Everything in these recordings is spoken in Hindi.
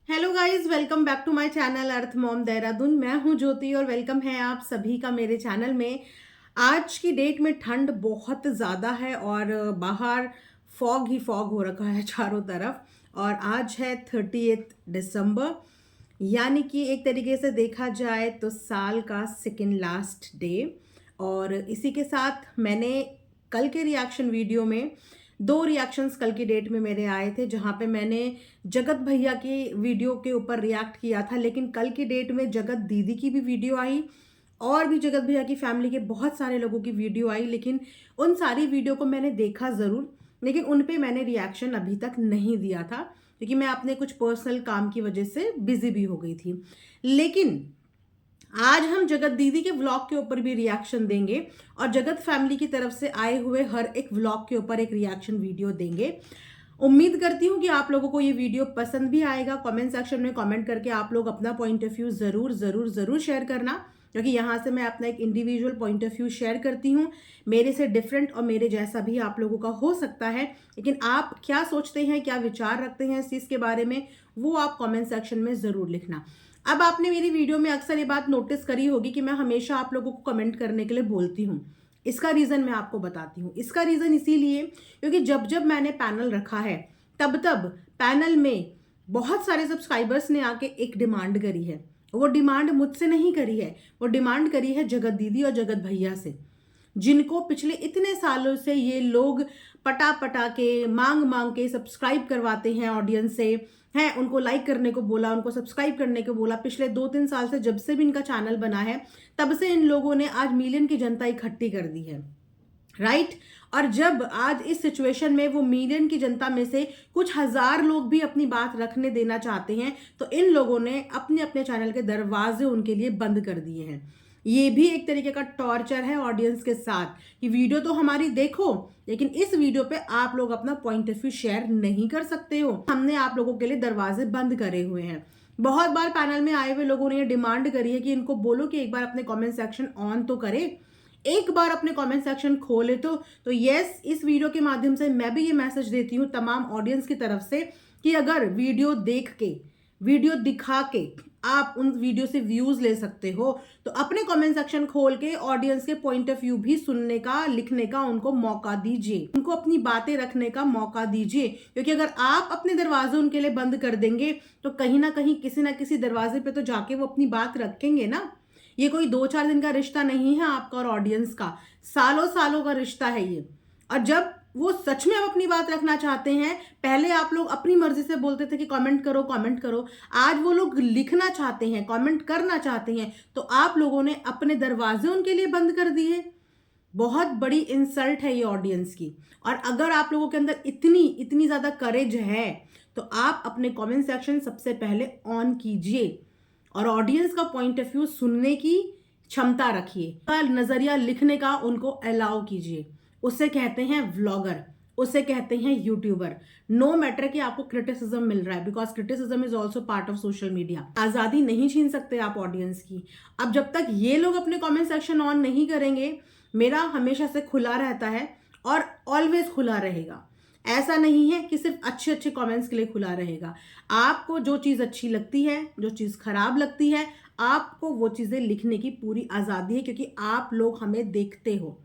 Hello guys, welcome back to my channel earth mom Dehradun. मैं हूं ज्योति और वेलकम है आप सभी का मेरे चैनल में। आज की डेट में ठंड बहुत ज़्यादा है और बाहर फॉग ही फॉग हो रखा है चारों तरफ। और आज है 30 दिसंबर, यानी कि एक तरीके से देखा जाए तो साल का सेकेंड लास्ट डे। और इसी के साथ मैंने कल के रिएक्शन वीडियो में दो रिएक्शंस कल की डेट में मेरे आए थे, जहां पे मैंने जगत भैया की वीडियो के ऊपर रिएक्ट किया था। लेकिन कल की डेट में जगत दीदी की भी वीडियो आई और भी जगत भैया की फैमिली के बहुत सारे लोगों की वीडियो आई। लेकिन उन सारी वीडियो को मैंने देखा ज़रूर, लेकिन उन पे मैंने रिएक्शन अभी तक नहीं दिया था क्योंकि मैं अपने कुछ पर्सनल काम की वजह से बिजी भी हो गई थी। लेकिन आज हम जगत दीदी के व्लॉग के ऊपर भी रिएक्शन देंगे और जगत फैमिली की तरफ से आए हुए हर एक व्लॉग के ऊपर एक रिएक्शन वीडियो देंगे। उम्मीद करती हूँ कि आप लोगों को ये वीडियो पसंद भी आएगा। कमेंट सेक्शन में कमेंट करके आप लोग अपना पॉइंट ऑफ व्यू जरूर जरूर जरूर शेयर करना, क्योंकि यहाँ से मैं अपना एक individual point of view share करती हूँ। मेरे से डिफरेंट और मेरे जैसा भी आप लोगों का हो सकता है, लेकिन आप क्या सोचते हैं, क्या विचार रखते हैं इस चीज़ के बारे में, वो आप कमेंट सेक्शन में ज़रूर लिखना। अब आपने मेरी वीडियो में अक्सर ये बात नोटिस करी होगी कि मैं हमेशा आप लोगों को कमेंट करने के लिए बोलती हूँ। इसका रीज़न मैं आपको बताती हूँ। इसका रीज़न इसीलिए क्योंकि जब जब मैंने पैनल रखा है तब तब पैनल में बहुत सारे सब्सक्राइबर्स ने आके एक डिमांड करी है। वो डिमांड मुझसे नहीं करी है, वो डिमांड करी है जगत दीदी और जगत भैया से, जिनको पिछले इतने सालों से ये लोग पटा पटा के मांग मांग के सब्सक्राइब करवाते हैं ऑडियंस से, हैं उनको लाइक करने को बोला, उनको सब्सक्राइब करने को बोला। पिछले 2-3 साल से जब से भी इनका चैनल बना है तब से इन लोगों ने आज मिलियन की जनता इकट्ठी कर दी है, राइट। और जब आज इस सिचुएशन में वो मिलियन की जनता में से कुछ हजार लोग भी अपनी बात रखने देना चाहते हैं, तो इन लोगों ने अपने अपने चैनल के दरवाजे उनके लिए बंद कर दिए हैं। ये भी एक तरीके का टॉर्चर है ऑडियंस के साथ कि वीडियो तो हमारी देखो, लेकिन इस वीडियो पे आप लोग अपना पॉइंट ऑफ व्यू शेयर नहीं कर सकते हो। हमने आप लोगों के लिए दरवाजे बंद करे हुए हैं। बहुत बार पैनल में आए हुए लोगों ने ये डिमांड करी है कि इनको बोलो कि एक बार अपने कमेंट सेक्शन ऑन तो करे, एक बार अपने कमेंट सेक्शन खोले तो यस, इस वीडियो के माध्यम से मैं भी ये मैसेज देती हूँ तमाम ऑडियंस की तरफ से कि अगर वीडियो देख के, वीडियो दिखा के आप उन वीडियो से व्यूज ले सकते हो, तो अपने कमेंट सेक्शन खोल के ऑडियंस के पॉइंट ऑफ व्यू भी सुनने का, लिखने का उनको मौका दीजिए, उनको अपनी बातें रखने का मौका दीजिए। क्योंकि अगर आप अपने दरवाजे उनके लिए बंद कर देंगे तो कहीं ना कहीं किसी ना किसी दरवाजे पे तो जाके वो अपनी बात रखेंगे ना। ये कोई 2-4 दिन का रिश्ता नहीं है आपका और ऑडियंस का, सालों सालों का रिश्ता है ये। और जब वो सच में अब अपनी बात रखना चाहते हैं, पहले आप लोग अपनी मर्जी से बोलते थे कि कमेंट करो कमेंट करो, आज वो लोग लिखना चाहते हैं, कमेंट करना चाहते हैं, तो आप लोगों ने अपने दरवाजे उनके लिए बंद कर दिए। बहुत बड़ी इंसल्ट है ये ऑडियंस की। और अगर आप लोगों के अंदर इतनी इतनी ज्यादा करेज है तो आप अपने कमेंट सेक्शन सबसे पहले ऑन कीजिए और ऑडियंस का पॉइंट ऑफ व्यू सुनने की क्षमता रखिए, नजरिया लिखने का उनको अलाउ कीजिए। उसे कहते हैं व्लॉगर, उसे कहते हैं यूट्यूबर। नो मैटर कि आपको क्रिटिसिज्म मिल रहा है, because criticism is also part of social media. आजादी नहीं छीन सकते आप ऑडियंस की। अब जब तक ये लोग अपने कमेंट सेक्शन ऑन नहीं करेंगे, मेरा हमेशा से खुला रहता है और ऑलवेज खुला रहेगा। ऐसा नहीं है कि सिर्फ अच्छे अच्छे कमेंट्स के लिए खुला रहेगा। आपको जो चीज़ अच्छी लगती है, जो चीज़ खराब लगती है, आपको वो चीज़ें लिखने की पूरी आज़ादी है, क्योंकि आप लोग हमें देखते हो,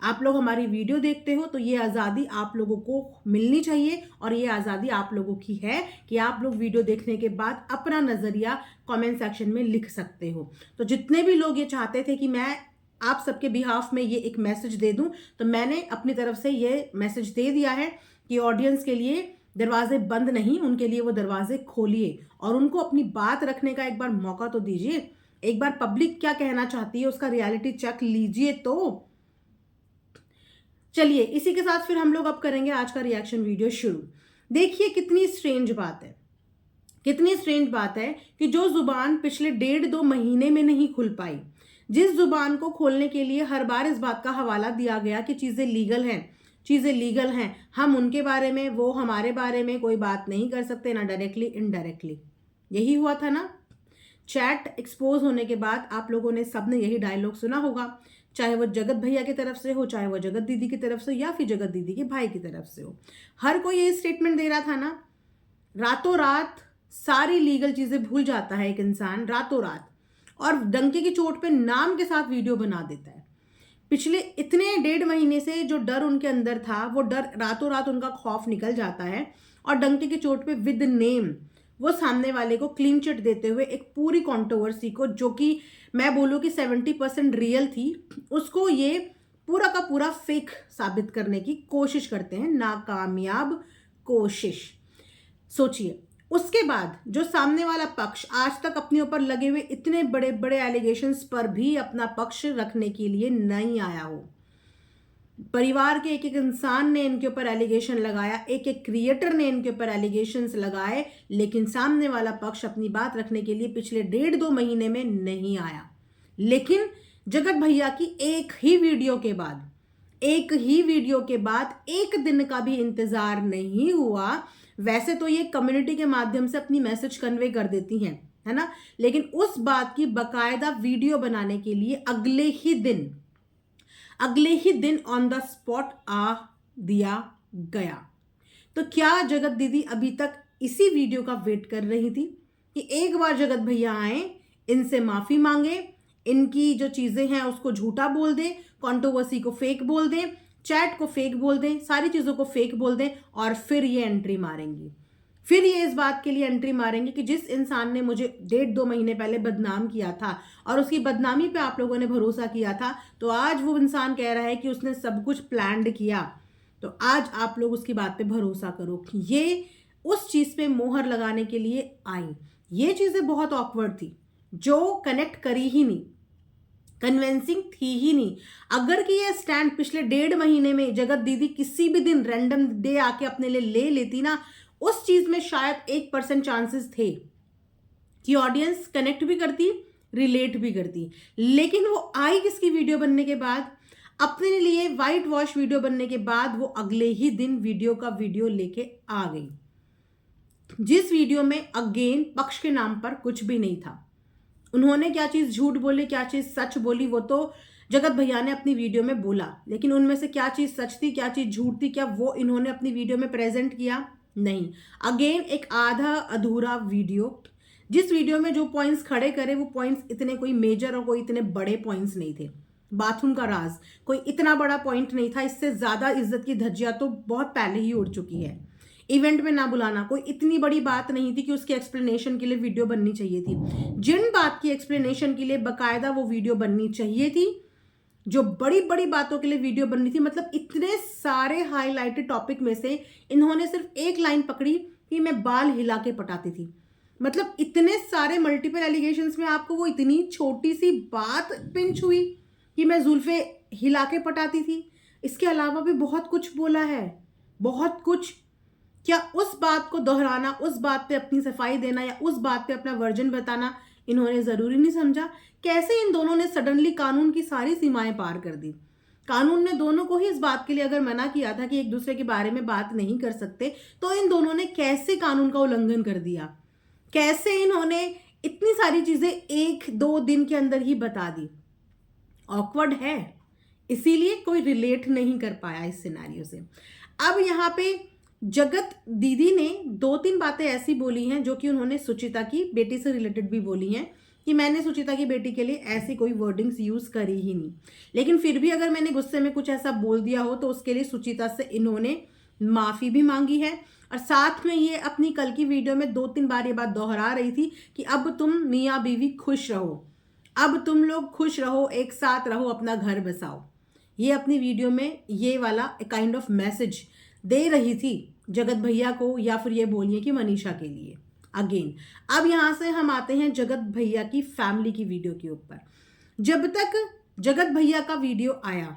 आप लोग हमारी वीडियो देखते हो, तो ये आज़ादी आप लोगों को मिलनी चाहिए। और ये आज़ादी आप लोगों की है कि आप लोग वीडियो देखने के बाद अपना नज़रिया कमेंट सेक्शन में लिख सकते हो। तो जितने भी लोग ये चाहते थे कि मैं आप सबके बिहाफ में ये एक मैसेज दे दूं, तो मैंने अपनी तरफ से ये मैसेज दे दिया है कि ऑडियंस के लिए दरवाजे बंद नहीं, उनके लिए वो दरवाजे खोलिए और उनको अपनी बात रखने का एक बार मौका तो दीजिए। एक बार पब्लिक क्या कहना चाहती है उसका रियलिटी चेक लीजिए। तो चलिए, इसी के साथ फिर हम लोग अब करेंगे आज का रिएक्शन वीडियो शुरू। देखिए कितनी स्ट्रेंज बात है, कितनी स्ट्रेंज बात है कि जो जुबान पिछले 1.5-2 महीने में नहीं खुल पाई, जिस जुबान को खोलने के लिए हर बार इस बात का हवाला दिया गया कि चीजें लीगल हैं, चीजें लीगल हैं, हम उनके बारे में, वो हमारे बारे में कोई बात नहीं कर सकते, ना डायरेक्टली इनडायरेक्टली। यही हुआ था ना। चैट एक्सपोज होने के बाद आप लोगों ने सबने यही डायलॉग सुना होगा, चाहे वो जगत भैया की तरफ से हो, चाहे वो जगत दीदी की तरफ से, या फिर जगत दीदी के भाई की तरफ से हो। हर कोई यही स्टेटमेंट दे रहा था ना। रातों रात सारी लीगल चीजें भूल जाता है एक इंसान रातों रात, और डंके की चोट पे नाम के साथ वीडियो बना देता है। पिछले इतने 1.5 महीने से जो डर उनके अंदर था, वो डर रातों रात उनका खौफ निकल जाता है, और डंके की चोट पे विद नेम वो सामने वाले को क्लीन चिट देते हुए एक पूरी कंट्रोवर्सी को, जो कि मैं बोलूँ कि 70% रियल थी, उसको ये पूरा का पूरा फेक साबित करने की कोशिश करते हैं। नाकामयाब कोशिश। सोचिए, उसके बाद जो सामने वाला पक्ष आज तक अपने ऊपर लगे हुए इतने बड़े बड़े एलिगेशंस पर भी अपना पक्ष रखने के लिए नहीं आया हो। परिवार के एक एक इंसान ने इनके ऊपर एलिगेशन लगाया, एक एक क्रिएटर ने इनके ऊपर एलिगेशंस लगाए, लेकिन सामने वाला पक्ष अपनी बात रखने के लिए पिछले 1.5-2 महीने में नहीं आया। लेकिन जगत भैया की एक ही वीडियो के बाद एक दिन का भी इंतजार नहीं हुआ। वैसे तो ये कम्युनिटी के माध्यम से अपनी मैसेज कन्वे कर देती हैं, है ना, लेकिन उस बात की बकायदा वीडियो बनाने के लिए अगले ही दिन ऑन द स्पॉट आ दिया गया। तो क्या जगत दीदी अभी तक इसी वीडियो का वेट कर रही थी कि एक बार जगत भैया आए, इनसे माफी मांगे, इनकी जो चीजें हैं उसको झूठा बोल दें, कंट्रोवर्सी को फेक बोल दें, चैट को फेक बोल दें, सारी चीजों को फेक बोल दें, और फिर ये एंट्री मारेंगी। फिर ये इस बात के लिए एंट्री मारेंगे कि जिस इंसान ने मुझे 1.5-2 महीने पहले बदनाम किया था और उसकी बदनामी पे आप लोगों ने भरोसा किया था, तो आज वो इंसान कह रहा है कि उसने सब कुछ प्लान्ड किया, तो आज आप लोग उसकी बात पे भरोसा करो। ये उस चीज पे मोहर लगाने के लिए आई। ये चीजें बहुत ऑकवर्ड थी, जो कनेक्ट करी ही नहीं, कन्विंसिंग थी ही नहीं। अगर कि ये स्टैंड पिछले 1.5 महीने में जगत दीदी किसी भी दिन रैंडम डे आके अपने लिए ले लेती ना, उस चीज में शायद 1% चांसेस थे कि ऑडियंस कनेक्ट भी करती, रिलेट भी करती। लेकिन वो आई किसकी वीडियो बनने के बाद, अपने लिए वाइट वॉश वीडियो बनने के बाद वो अगले ही दिन वीडियो लेके आ गई, जिस वीडियो में अगेन पक्ष के नाम पर कुछ भी नहीं था। उन्होंने क्या चीज झूठ बोली, क्या चीज सच बोली, वो तो जगत भैया ने अपनी वीडियो में बोला, लेकिन उनमें से क्या चीज सच थी, क्या चीज झूठ थी, क्या वो इन्होंने अपनी वीडियो में प्रेजेंट किया? नहीं। अगेन एक आधा अधूरा वीडियो, जिस वीडियो में जो पॉइंट्स खड़े करे वो पॉइंट्स इतने कोई मेजर और कोई इतने बड़े पॉइंट्स नहीं थे। बाथरूम का राज कोई इतना बड़ा पॉइंट नहीं था, इससे ज्यादा इज्जत की धज्जियां तो बहुत पहले ही उड़ चुकी है। इवेंट में ना बुलाना कोई इतनी बड़ी बात नहीं थी कि उसकी एक्सप्लेनेशन के लिए वीडियो बननी चाहिए थी। जिन बात की एक्सप्लेनेशन के लिए बकायदा वो वीडियो बननी चाहिए थी, जो बड़ी बड़ी बातों के लिए वीडियो बननी थी, मतलब इतने सारे हाईलाइटेड टॉपिक में से इन्होंने सिर्फ एक लाइन पकड़ी कि मैं बाल हिला के पटाती थी। मतलब इतने सारे मल्टीपल एलिगेशंस में आपको वो इतनी छोटी सी बात पिंच हुई कि मैं जुल्फे हिला के पटाती थी। इसके अलावा भी बहुत कुछ बोला है, बहुत कुछ। क्या उस बात को दोहराना, उस बात पे अपनी सफाई देना या उस बात पे अपना वर्जन बताना इन्होंने जरूरी नहीं समझा? कैसे इन दोनों ने सडनली कानून की सारी सीमाएं पार कर दी? कानून ने दोनों को ही इस बात के लिए अगर मना किया था कि एक दूसरे के बारे में बात नहीं कर सकते, तो इन दोनों ने कैसे कानून का उल्लंघन कर दिया? कैसे इन्होंने इतनी सारी चीजें 1-2 दिन के अंदर ही बता दी? ऑकवर्ड है, इसीलिए कोई रिलेट नहीं कर पाया इस सिनेरियो से। अब यहाँ पे जगत दीदी ने 2-3 बातें ऐसी बोली हैं जो कि उन्होंने सुचिता की बेटी से रिलेटेड भी बोली हैं कि मैंने सुचिता की बेटी के लिए ऐसी कोई वर्डिंग्स यूज करी ही नहीं। लेकिन फिर भी अगर मैंने गुस्से में कुछ ऐसा बोल दिया हो तो उसके लिए सुचिता से इन्होंने माफी भी मांगी है, और साथ में ये अपनी कल की वीडियो में 2-3 बार ये बात दोहरा रही थी कि अब तुम मियाँ बीवी खुश रहो, अब तुम लोग खुश रहो, एक साथ रहो, अपना घर बसाओ। ये अपनी वीडियो में ये वाला काइंड ऑफ मैसेज दे रही थी जगत भैया को, या फिर ये बोलिए कि मनीषा के लिए। अगेन अब यहां से हम आते हैं जगत भैया की फैमिली की वीडियो के ऊपर। जब तक जगत भैया का वीडियो आया,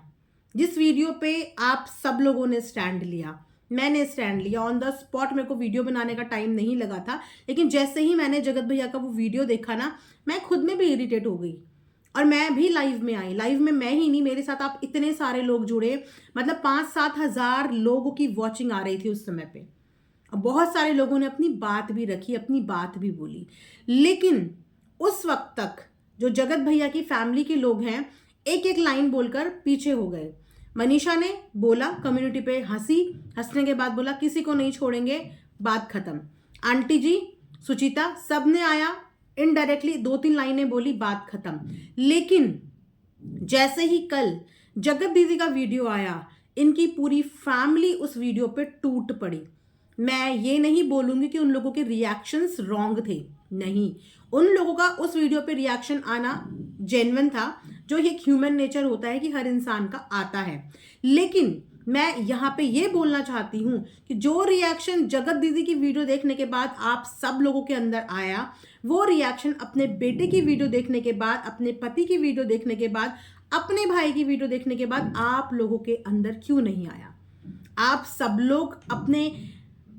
जिस वीडियो पे आप सब लोगों ने स्टैंड लिया, मैंने स्टैंड लिया ऑन द स्पॉट, मेरे को वीडियो बनाने का टाइम नहीं लगा था, लेकिन जैसे ही मैंने जगत भैया का वो वीडियो देखा ना, मैं खुद में भी इरिटेट हो गई और मैं भी लाइव में आई। लाइव में मैं ही नहीं, मेरे साथ आप इतने सारे लोग जुड़े, मतलब 5-7 हज़ार लोगों की वॉचिंग आ रही थी उस समय पे। और बहुत सारे लोगों ने अपनी बात भी रखी, अपनी बात भी बोली। लेकिन उस वक्त तक जो जगत भैया की फैमिली के लोग हैं, एक एक लाइन बोलकर पीछे हो गए। मनीषा ने बोला, कम्युनिटी पे हंसी, हंसने के बाद बोला किसी को नहीं छोड़ेंगे, बात खत्म। आंटी जी सुचिता, सबने आया, इनडायरेक्टली 2-3 लाइनें बोली, बात खत्म। लेकिन जैसे ही कल जगत दीदी का वीडियो आया, इनकी पूरी फैमिली उस वीडियो पे टूट पड़ी। मैं ये नहीं बोलूंगी कि उन लोगों के रिएक्शंस रॉन्ग थे, नहीं, उन लोगों का उस वीडियो पे रिएक्शन आना जेन्युइन था, जो एक ह्यूमन नेचर होता है कि हर इंसान का आता है। लेकिन मैं यहाँ पे ये बोलना चाहती हूँ कि जो रिएक्शन जगत दीदी की वीडियो देखने के बाद आप सब लोगों के अंदर आया, वो रिएक्शन अपने बेटे की वीडियो देखने के बाद, अपने पति की वीडियो देखने के बाद, अपने भाई की वीडियो देखने के बाद आप लोगों के अंदर क्यों नहीं आया? आप सब लोग अपने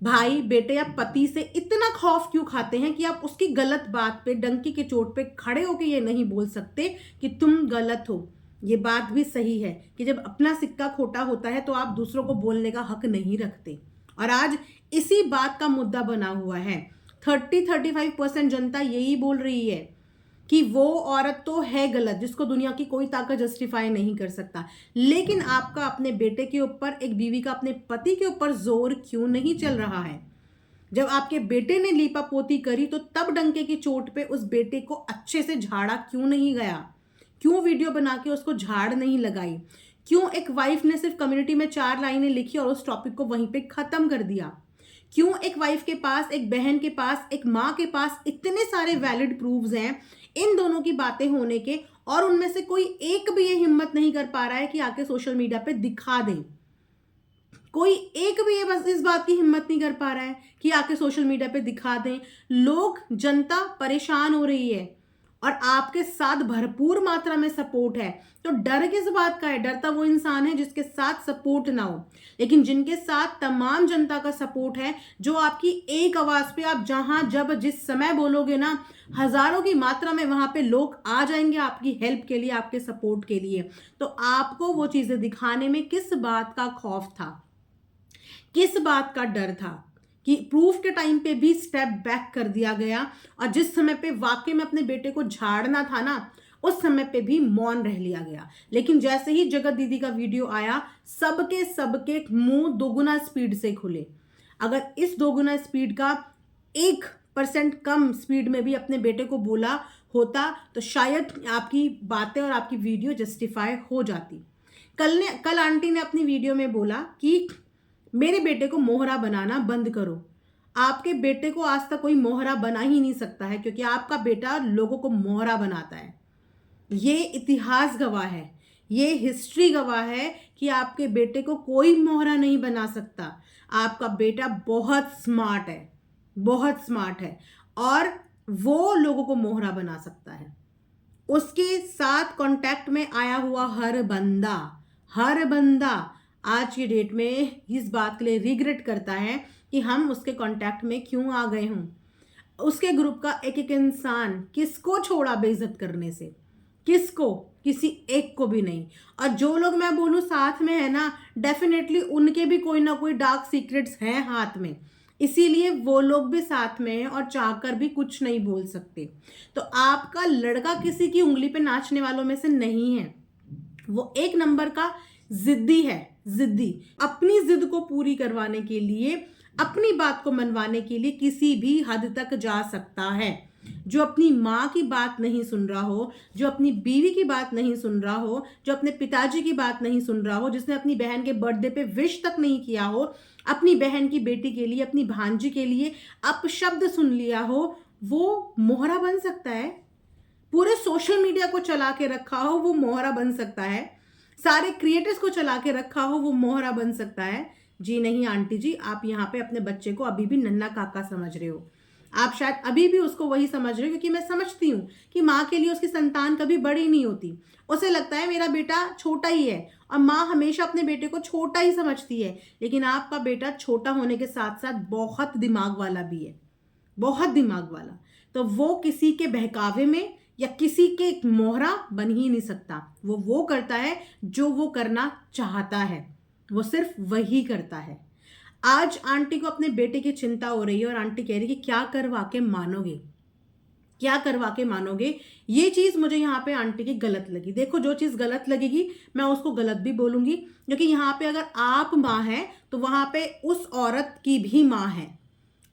भाई, बेटे या पति से इतना खौफ क्यों खाते हैं कि आप उसकी गलत बात पे, डंकी के चोट पे खड़े होकर ये नहीं बोल सकते कि तुम गलत हो? ये बात भी सही है कि जब अपना सिक्का खोटा होता है तो आप दूसरों को बोलने का हक नहीं रखते। और आज इसी बात का मुद्दा बना हुआ है। 30-35% जनता यही बोल रही है कि वो औरत तो है गलत, जिसको दुनिया की कोई ताकत जस्टिफाई नहीं कर सकता। लेकिन आपका अपने बेटे के ऊपर, एक बीवी का अपने पति के ऊपर जोर क्यों नहीं चल रहा है? जब आपके बेटे ने लीपापोती करी तो तब डंके की चोट पे उस बेटे को अच्छे से झाड़ा क्यों नहीं गया? क्यों वीडियो बना के उसको झाड़ नहीं लगाई? क्यों एक वाइफ ने सिर्फ कम्युनिटी में 4 लाइनें लिखी और उस टॉपिक को वहीं पे खत्म कर दिया? क्यों एक वाइफ के पास, एक बहन के पास, एक माँ के पास इतने सारे वैलिड प्रूफ्स हैं इन दोनों की बातें होने के, और उनमें से कोई एक भी ये हिम्मत नहीं कर पा रहा है कि आके सोशल मीडिया पे दिखा दें? कोई एक भी ये बस इस बात की हिम्मत नहीं कर पा रहा है कि आके सोशल मीडिया पे दिखा दें। लोग, जनता परेशान हो रही है और आपके साथ भरपूर मात्रा में सपोर्ट है, तो डर किस बात का है? डरता वो इंसान है जिसके साथ सपोर्ट ना हो। लेकिन जिनके साथ तमाम जनता का सपोर्ट है, जो आपकी एक आवाज पे आप जहां, जब, जिस समय बोलोगे ना, हजारों की मात्रा में वहां पे लोग आ जाएंगे आपकी हेल्प के लिए, आपके सपोर्ट के लिए। तो आपको वो चीजें दिखाने में किस बात का खौफ था? किस बात का डर था कि प्रूफ के टाइम पे भी स्टेप बैक कर दिया गया, और जिस समय पे वाकई में अपने बेटे को झाड़ना था ना, उस समय पे भी मौन रह लिया गया? लेकिन जैसे ही जगत दीदी का वीडियो आया, सबके मुंह दोगुना स्पीड से खुले। अगर इस दोगुना स्पीड का 1% कम स्पीड में भी अपने बेटे को बोला होता तो शायद आपकी बातें और आपकी वीडियो जस्टिफाई हो जाती। कल आंटी ने अपनी वीडियो में बोला कि मेरे बेटे को मोहरा बनाना बंद करो। आपके बेटे को आज तक कोई मोहरा बना ही नहीं सकता है, क्योंकि आपका बेटा लोगों को मोहरा बनाता है। ये इतिहास गवाह है, ये हिस्ट्री गवाह है कि आपके बेटे को कोई मोहरा नहीं बना सकता। आपका बेटा बहुत स्मार्ट है, बहुत स्मार्ट है, और वो लोगों को मोहरा बना सकता है। उसके साथ कांटेक्ट में आया हुआ हर बंदा आज की डेट में इस बात के लिए रिग्रेट करता है कि हम उसके कांटेक्ट में क्यों आ गए हों। उसके ग्रुप का एक एक इंसान किसको छोड़ा बेइज्जत करने से? किसको? किसी एक को भी नहीं। और जो लोग मैं बोलूं साथ में है ना, डेफिनेटली उनके भी कोई ना कोई डार्क सीक्रेट्स हैं हाथ में, इसीलिए वो लोग भी साथ में हैं और चाहकर भी कुछ नहीं बोल सकते। तो आपका लड़का किसी की उंगली पे नाचने वालों में से नहीं है। वो एक नंबर का जिद्दी है, जिद्दी। अपनी जिद को पूरी करवाने के लिए, अपनी बात को मनवाने के लिए किसी भी हद तक जा सकता है। जो अपनी माँ की बात नहीं सुन रहा हो, जो अपनी बीवी की बात नहीं सुन रहा हो, जो अपने पिताजी की बात नहीं सुन रहा हो, जिसने अपनी बहन के बर्थडे पे विश तक नहीं किया हो, अपनी बहन की बेटी के लिए, अपनी भांजी के लिए अपशब्द सुन लिया हो, वो मोहरा बन सकता है। पूरे सोशल मीडिया को चला के रखा हो, वो मोहरा बन सकता है। सारे क्रिएटर्स को चला के रखा हो, वो मोहरा बन सकता है? जी नहीं आंटी जी, आप यहाँ पे अपने बच्चे को अभी भी नन्ना काका समझ रहे हो। आप शायद अभी भी उसको वही समझ रहे हो, क्योंकि मैं समझती हूँ कि माँ के लिए उसकी संतान कभी बड़ी नहीं होती। उसे लगता है मेरा बेटा छोटा ही है, और माँ हमेशा अपने बेटे को छोटा ही समझती है। लेकिन आपका बेटा छोटा होने के साथ साथ बहुत दिमाग वाला भी है, बहुत दिमाग वाला। तो वो किसी के बहकावे में या किसी के मोहरा बन ही नहीं सकता। वो करता है जो वो करना चाहता है, वो सिर्फ वही करता है। आज आंटी को अपने बेटे की चिंता हो रही है, और आंटी कह रही है कि क्या करवा के मानोगे, क्या करवा के मानोगे। ये चीज मुझे यहाँ पे आंटी की गलत लगी। देखो, जो चीज गलत लगेगी मैं उसको गलत भी बोलूंगी, क्योंकि यहाँ पे अगर आप माँ हैं तो वहां पे उस औरत की भी माँ है,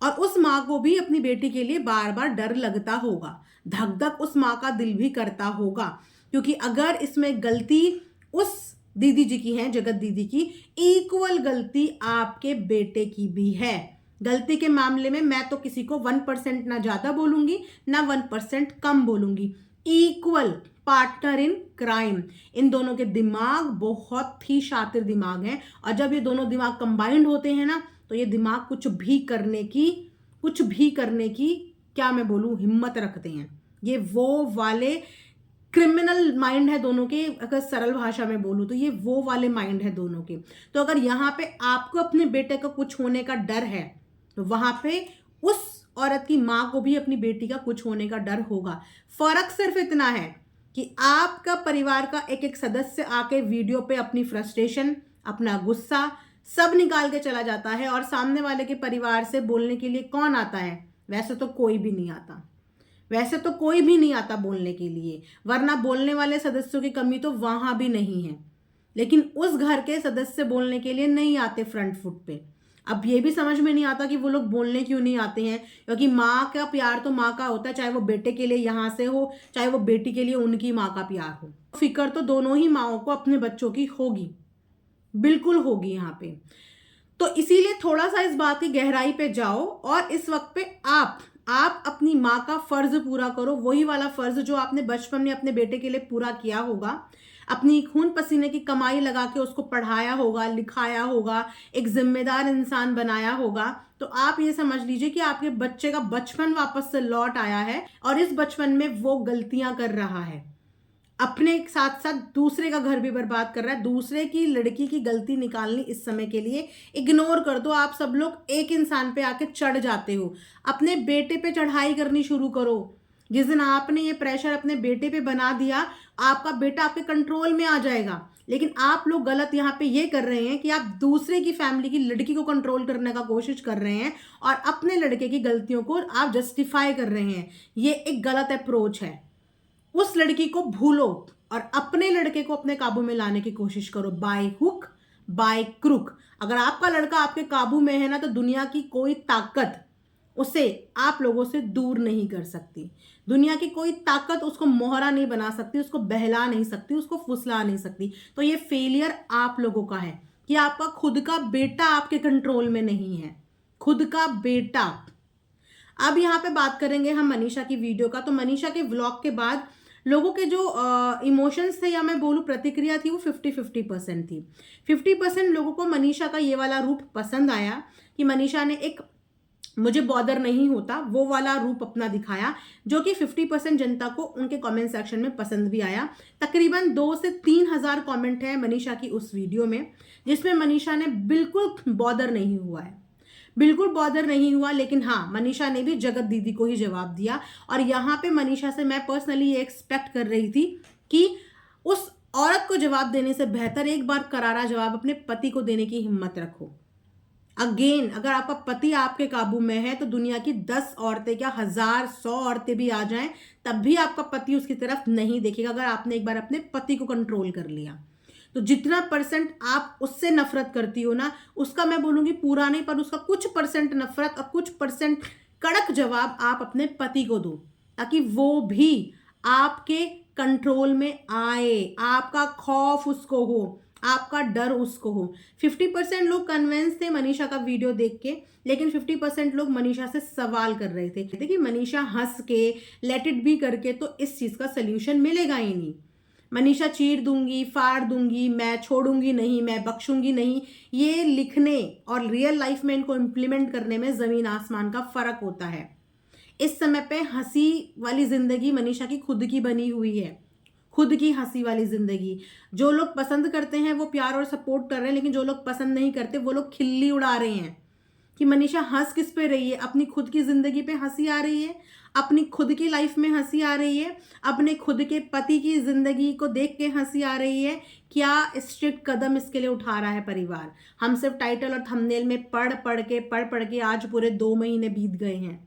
और उस माँ को भी अपनी बेटी के लिए बार बार डर लगता होगा, धक धक उस माँ का दिल भी करता होगा, क्योंकि अगर इसमें गलती उस दीदी जी की है, जगत दीदी की, इक्वल गलती आपके बेटे की भी है। गलती के मामले में मैं तो किसी को 1% ना ज्यादा बोलूंगी ना 1% कम बोलूंगी, इक्वल पार्टनर इन क्राइम। इन दोनों के दिमाग बहुत ही शातिर दिमाग हैं, और जब ये दोनों दिमाग कंबाइंड होते हैं ना, तो ये दिमाग कुछ भी करने की क्या मैं बोलूं, हिम्मत रखते हैं। ये वो वाले क्रिमिनल माइंड है दोनों के, अगर सरल भाषा में बोलूं तो ये वो वाले माइंड है दोनों के। तो अगर यहाँ पे आपको अपने बेटे का कुछ होने का डर है, तो वहां पे उस औरत की माँ को भी अपनी बेटी का कुछ होने का डर होगा। फर्क सिर्फ इतना है कि आपका परिवार का एक एक सदस्य आके वीडियो पे अपनी फ्रस्ट्रेशन, अपना गुस्सा सब निकाल के चला जाता है, और सामने वाले के परिवार से बोलने के लिए कौन आता है? वैसे तो कोई भी नहीं आता, वैसे तो कोई भी नहीं आता बोलने के लिए, वरना बोलने वाले सदस्यों की कमी तो वहां भी नहीं है, लेकिन उस घर के सदस्य बोलने के लिए नहीं आते फ्रंट फुट पे। अब ये भी समझ में नहीं आता कि वो लोग बोलने क्यों नहीं आते हैं, क्योंकि माँ का प्यार तो माँ का होता है, चाहे वो बेटे के लिए यहाँ से हो, चाहे वो बेटी के लिए उनकी माँ का प्यार हो। फिक्र तो दोनों ही माँओं को अपने बच्चों की होगी, बिल्कुल होगी यहाँ पे। तो इसीलिए थोड़ा सा इस बात की गहराई पे जाओ, और इस वक्त पे आप अपनी माँ का फर्ज पूरा करो, वही वाला फर्ज जो आपने बचपन में अपने बेटे के लिए पूरा किया होगा, अपनी खून पसीने की कमाई लगा के उसको पढ़ाया होगा, लिखाया होगा, एक जिम्मेदार इंसान बनाया होगा। तो आप ये समझ लीजिए कि आपके बच्चे का बचपन वापस से लौट आया है, और इस बचपन में वो गलतियां कर रहा है, अपने साथ साथ दूसरे का घर भी बर्बाद कर रहा है। दूसरे की लड़की की गलती निकालनी इस समय के लिए इग्नोर कर दो। आप सब लोग एक इंसान पे आके चढ़ जाते हो, अपने बेटे पे चढ़ाई करनी शुरू करो। जिस दिन आपने ये प्रेशर अपने बेटे पे बना दिया, आपका बेटा आपके कंट्रोल में आ जाएगा। लेकिन आप लोग गलत यहाँ पे ये कर रहे हैं कि आप दूसरे की फैमिली की लड़की को कंट्रोल करने का कोशिश कर रहे हैं, और अपने लड़के की गलतियों को आप जस्टिफाई कर रहे हैं। ये एक गलत अप्रोच है। उस लड़की को भूलो और अपने लड़के को अपने काबू में लाने की कोशिश करो, बाय हुक बाय क्रुक। अगर आपका लड़का आपके काबू में है ना, तो दुनिया की कोई ताकत उसे आप लोगों से दूर नहीं कर सकती। दुनिया की कोई ताकत उसको मोहरा नहीं बना सकती, उसको बहला नहीं सकती, उसको फुसला नहीं सकती। तो ये फेलियर आप लोगों का है कि आपका खुद का बेटा आपके कंट्रोल में नहीं है, खुद का बेटा। अब यहाँ पे बात करेंगे हम मनीषा की वीडियो का। तो मनीषा के व्लॉग के बाद लोगों के जो इमोशंस थे, या मैं बोलूँ प्रतिक्रिया थी, वो 50-50% थी। 50% लोगों को मनीषा का ये वाला रूप पसंद आया कि मनीषा ने एक मुझे बॉदर नहीं होता वो वाला रूप अपना दिखाया, जो कि 50% जनता को उनके कमेंट सेक्शन में पसंद भी आया। तकरीबन 2 से 3 हज़ार कमेंट है मनीषा की उस वीडियो में, जिसमें मनीषा ने बिल्कुल बॉदर नहीं हुआ है, बिल्कुल बॉदर नहीं हुआ। लेकिन हाँ, मनीषा ने भी जगत दीदी को ही जवाब दिया, और यहाँ पे मनीषा से मैं पर्सनली ये एक्सपेक्ट कर रही थी कि उस औरत को जवाब देने से बेहतर एक बार करारा जवाब अपने पति को देने की हिम्मत रखो। अगेन, अगर आपका पति आपके काबू में है, तो दुनिया की 10 औरतें क्या 1000, 100 औरतें भी आ जाएं, तब भी आपका पति उसकी तरफ नहीं देखेगा, अगर आपने एक बार अपने पति को कंट्रोल कर लिया। तो जितना परसेंट आप उससे नफरत करती हो ना, उसका मैं बोलूंगी पूरा नहीं, पर उसका कुछ परसेंट नफरत और कुछ परसेंट कड़क जवाब आप अपने पति को दो, ताकि वो भी आपके कंट्रोल में आए, आपका खौफ उसको हो, आपका डर उसको हो। 50% लोग कन्विंस थे मनीषा का वीडियो देख के, लेकिन 50% लोग मनीषा से सवाल कर रहे थे। देखिए, मनीषा हंस के लेट इट बी करके तो इस चीज का सल्यूशन मिलेगा ही नहीं। मनीषा चीर दूंगी, फाड़ दूंगी, मैं छोड़ूंगी नहीं, मैं बख्शूंगी नहीं, ये लिखने और रियल लाइफ में इनको इम्प्लीमेंट करने में जमीन आसमान का फर्क होता है। इस समय पे हंसी वाली जिंदगी मनीषा की खुद की बनी हुई है, खुद की हंसी वाली जिंदगी। जो लोग पसंद करते हैं वो प्यार और सपोर्ट कर रहे हैं, लेकिन जो लोग पसंद नहीं करते वो लोग खिल्ली उड़ा रहे हैं कि मनीषा हंस किस पे रही है। अपनी खुद की जिंदगी पे हंसी आ रही है, अपनी खुद की लाइफ में हंसी आ रही है, अपने खुद के पति की जिंदगी को देख के हंसी आ रही है। क्या स्ट्रिक्ट कदम इसके लिए उठा रहा है परिवार? हम सिर्फ टाइटल और थंबनेल में पढ़ पढ़ के आज पूरे 2 महीने बीत गए हैं।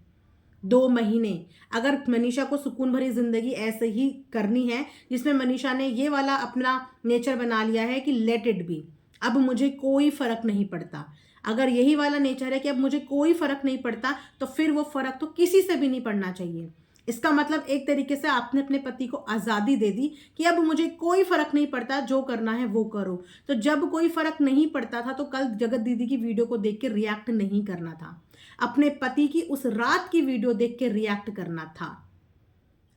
2 महीने। अगर मनीषा को सुकून भरी जिंदगी ऐसे ही करनी है, जिसमें मनीषा ने ये वाला अपना नेचर बना लिया है कि लेट इट बी, अब मुझे कोई फर्क नहीं पड़ता, अगर यही वाला नेचर है कि अब मुझे कोई फर्क नहीं पड़ता, तो फिर वो फर्क तो किसी से भी नहीं पड़ना चाहिए। इसका मतलब एक तरीके से आपने अपने पति को आज़ादी दे दी कि अब मुझे कोई फर्क नहीं पड़ता, जो करना है वो करो। तो जब कोई फर्क नहीं पड़ता था तो कल जगत दीदी की वीडियो को देख के रिएक्ट नहीं करना था, अपने पति की उस रात की वीडियो देख के रिएक्ट करना था।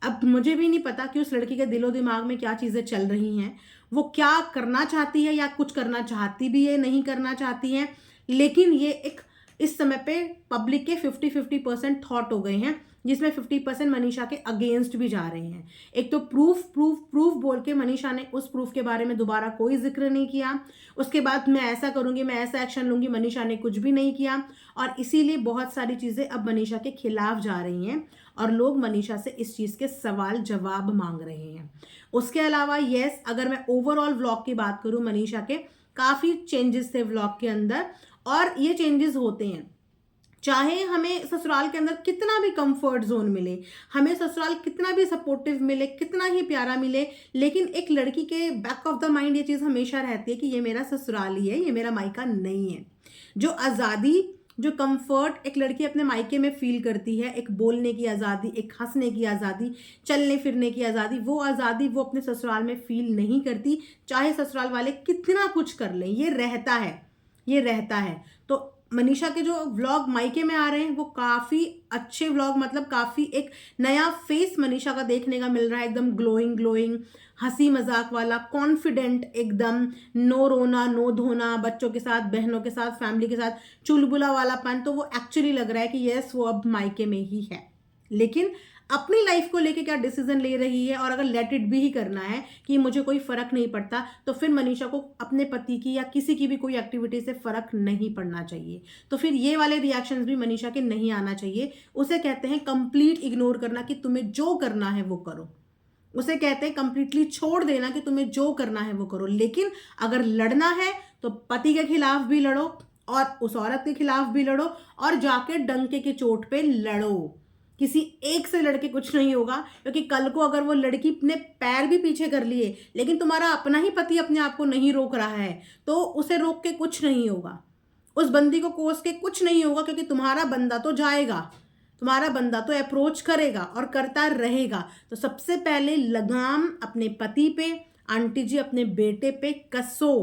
अब मुझे भी नहीं पता कि उस लड़की के दिलो दिमाग में क्या चीज़ें चल रही हैं, वो क्या करना चाहती है या कुछ करना चाहती भी है, नहीं करना चाहती है। लेकिन ये एक इस समय पे पब्लिक के 50-50% थॉट हो गए हैं, जिसमें 50% मनीषा के अगेंस्ट भी जा रहे हैं। एक तो प्रूफ प्रूफ प्रूफ बोल के मनीषा ने उस प्रूफ के बारे में दोबारा कोई जिक्र नहीं किया। उसके बाद मैं ऐसा करूंगी, मैं ऐसा एक्शन लूंगी, मनीषा ने कुछ भी नहीं किया। और इसीलिए बहुत सारी चीज़ें अब मनीषा के खिलाफ जा रही हैं और लोग मनीषा से इस चीज़ के सवाल जवाब मांग रहे हैं। उसके अलावा यस, अगर मैं ओवरऑल व्लॉग की बात करूं, मनीषा के काफ़ी चेंजेस थे व्लॉग के अंदर, और ये चेंजेस होते हैं चाहे हमें ससुराल के अंदर कितना भी कंफर्ट जोन मिले, हमें ससुराल कितना भी सपोर्टिव मिले, कितना ही प्यारा मिले, लेकिन एक लड़की के बैक ऑफ द माइंड ये चीज़ हमेशा रहती है कि ये मेरा ससुराल ही है, ये मेरा मायका नहीं है। जो आज़ादी, जो कंफर्ट एक लड़की अपने मायके में फील करती है, एक बोलने की आज़ादी, एक हंसने की आज़ादी, चलने फिरने की आज़ादी, वो आज़ादी वो अपने ससुराल में फील नहीं करती, चाहे ससुराल वाले कितना कुछ कर लें। ये रहता है, ये रहता है। तो मनीषा के जो व्लॉग मायके में आ रहे हैं वो काफ़ी अच्छे व्लॉग, मतलब काफ़ी एक नया फेस मनीषा का देखने का मिल रहा है, एकदम ग्लोइंग ग्लोइंग, हंसी मजाक वाला, कॉन्फिडेंट एकदम, नो रोना नो धोना, बच्चों के साथ, बहनों के साथ, फैमिली के साथ चुलबुला वालापन। तो वो एक्चुअली लग रहा है कि यस, वो अब मायके में ही है। लेकिन अपनी लाइफ को लेके क्या डिसीजन ले रही है, और अगर लेट इट भी ही करना है कि मुझे कोई फर्क नहीं पड़ता, तो फिर मनीषा को अपने पति की या किसी की भी कोई एक्टिविटी से फर्क नहीं पड़ना चाहिए। तो फिर ये वाले रिएक्शंस भी मनीषा के नहीं आना चाहिए। उसे कहते हैं कंप्लीट इग्नोर करना, कि तुम्हें जो करना है वो करो। उसे कहते हैं कंप्लीटली छोड़ देना कि तुम्हें जो करना है वो करो। लेकिन अगर लड़ना है तो पति के खिलाफ भी लड़ो और उस औरत के खिलाफ भी लड़ो, और जाके डंके की चोट पे लड़ो। किसी एक से लड़के कुछ नहीं होगा, क्योंकि कल को अगर वो लड़की अपने पैर भी पीछे कर लिए, लेकिन तुम्हारा अपना ही पति अपने आप को नहीं रोक रहा है, तो उसे रोक के कुछ नहीं होगा, उस बंदी को कोस के कुछ नहीं होगा, क्योंकि तुम्हारा बंदा तो जाएगा, तुम्हारा बंदा तो अप्रोच करेगा और करता रहेगा। तो सबसे पहले लगाम अपने पति पे, आंटी जी अपने बेटे पे कसो,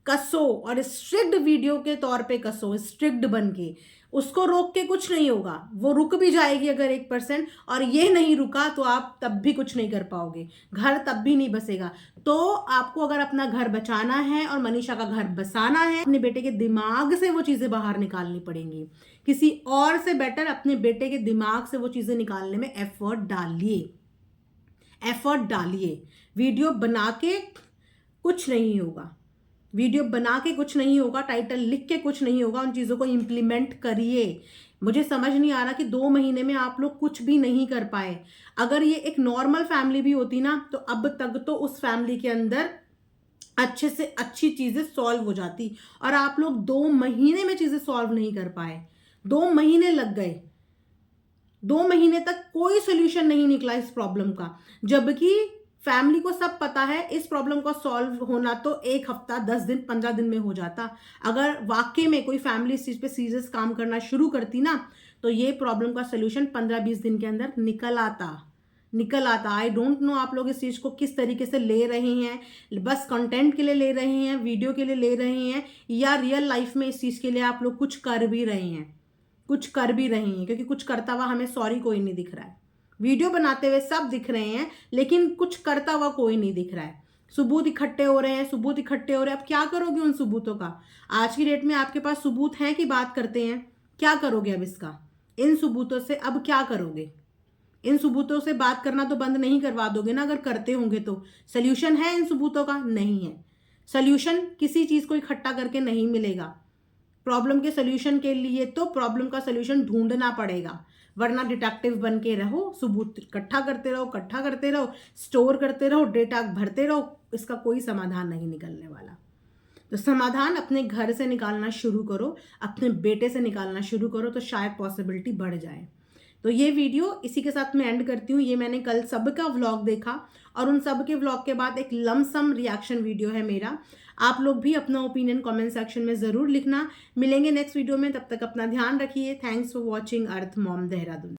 कसो, और स्ट्रिक्ट वीडियो के तौर पे कसो, स्ट्रिक्ट बन के। उसको रोक के कुछ नहीं होगा, वो रुक भी जाएगी अगर 1%, और ये नहीं रुका तो आप तब भी कुछ नहीं कर पाओगे, घर तब भी नहीं बसेगा। तो आपको अगर अपना घर बचाना है और मनीषा का घर बसाना है, अपने बेटे के दिमाग से वो चीज़ें बाहर निकालनी पड़ेंगी। किसी और से बेटर अपने बेटे के दिमाग से वो चीज़ें निकालने में एफर्ट डालिए, एफर्ट डालिए। वीडियो बना के कुछ नहीं होगा, वीडियो बना के कुछ नहीं होगा, टाइटल लिख के कुछ नहीं होगा, उन चीज़ों को इम्प्लीमेंट करिए। मुझे समझ नहीं आ रहा कि 2 महीने में आप लोग कुछ भी नहीं कर पाए। अगर ये एक नॉर्मल फैमिली भी होती ना, तो अब तक तो उस फैमिली के अंदर अच्छे से अच्छी चीज़ें सॉल्व हो जाती, और आप लोग 2 महीने में चीज़ें सॉल्व नहीं कर पाए। 2 महीने लग गए, 2 महीने तक कोई सोल्यूशन नहीं निकला इस प्रॉब्लम का, जबकि फैमिली को सब पता है इस प्रॉब्लम का सॉल्व होना तो 1 हफ्ता, 10 दिन, 15 दिन में हो जाता। अगर वाकई में कोई फैमिली इस चीज़ पे सीरियस काम करना शुरू करती ना, तो ये प्रॉब्लम का सोल्यूशन 15-20 दिन के अंदर निकल आता। आई डोंट नो आप लोग इस चीज़ को किस तरीके से ले रहे हैं, बस कंटेंट के लिए ले रहे हैं, वीडियो के लिए ले रहे हैं, या रियल लाइफ में इस चीज़ के लिए आप लोग कुछ कर भी रहे हैं, क्योंकि कुछ करता हुआ हमें सॉरी कोई नहीं दिख रहा है। वीडियो बनाते हुए सब दिख रहे हैं, लेकिन कुछ करता हुआ कोई नहीं दिख रहा है। सबूत इकट्ठे हो रहे हैं, अब क्या करोगे उन सबूतों का? आज की डेट में आपके पास सबूत हैं कि बात करते हैं? क्या करोगे अब इसका? इन सबूतों से अब क्या करोगे? इन सबूतों से बात करना तो बंद नहीं करवा दोगे ना, अगर करते होंगे तो। सोल्यूशन है इन सबूतों का? नहीं है। सोल्यूशन किसी चीज़ को इकट्ठा करके नहीं मिलेगा। प्रॉब्लम के सोल्यूशन के लिए तो प्रॉब्लम का सोल्यूशन ढूंढना पड़ेगा, वरना डिटेक्टिव बन के रहो, सबूत इकट्ठा करते रहो, स्टोर करते रहो, डेटा भरते रहो, इसका कोई समाधान नहीं निकलने वाला। तो समाधान अपने घर से निकालना शुरू करो, अपने बेटे से निकालना शुरू करो, तो शायद पॉसिबिलिटी बढ़ जाए। तो ये वीडियो इसी के साथ मैं एंड करती हूँ। ये मैंने कल सबका व्लॉग देखा और उन सब के व्लॉग के बाद एक लमसम रिएक्शन वीडियो है मेरा। आप लोग भी अपना ओपिनियन कमेंट सेक्शन में ज़रूर लिखना। मिलेंगे नेक्स्ट वीडियो में, तब तक अपना ध्यान रखिए। Thanks for watching earth mom Dehradun.